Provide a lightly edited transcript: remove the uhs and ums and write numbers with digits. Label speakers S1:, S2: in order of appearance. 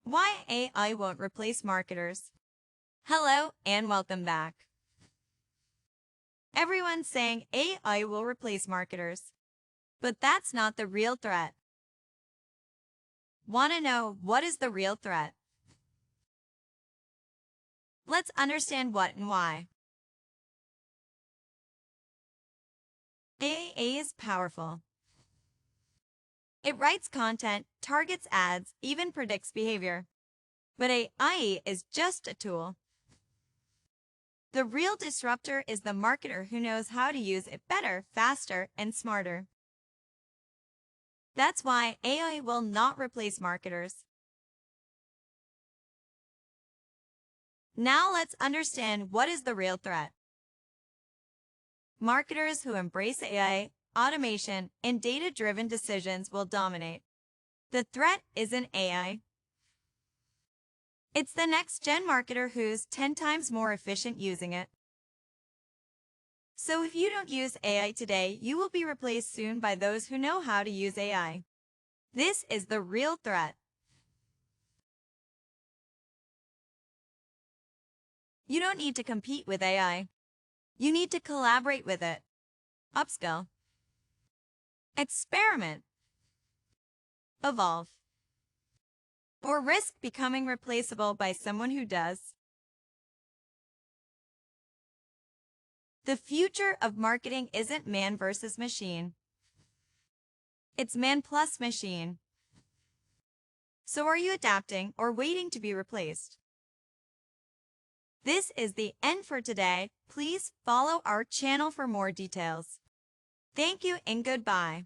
S1: Why AI won't replace marketers. Hello and welcome back. Everyone's saying AI will replace marketers, but that's not the real threat. Want to know what is the real threat? Let's understand what and why. AI is powerful. It writes content, targets ads, even predicts behavior. But AI is just a tool. The real disruptor is the marketer who knows how to use it better, faster, and smarter. That's why AI will not replace marketers. Now let's understand what is the real threat. Marketers who embrace AI, automation, and data-driven decisions will dominate. The threat isn't AI. It's the next-gen marketer who's 10 times more efficient using it. So if you don't use AI today, you will be replaced soon by those who know how to use AI. This is the real threat. You don't need to compete with AI. You need to collaborate with it. Upskill. Experiment. Evolve. Or risk becoming replaceable by someone who does. The future of marketing isn't man versus machine. It's man plus machine. So are you adapting or waiting to be replaced? This is the end for today. Please follow our channel for more details. Thank you and goodbye.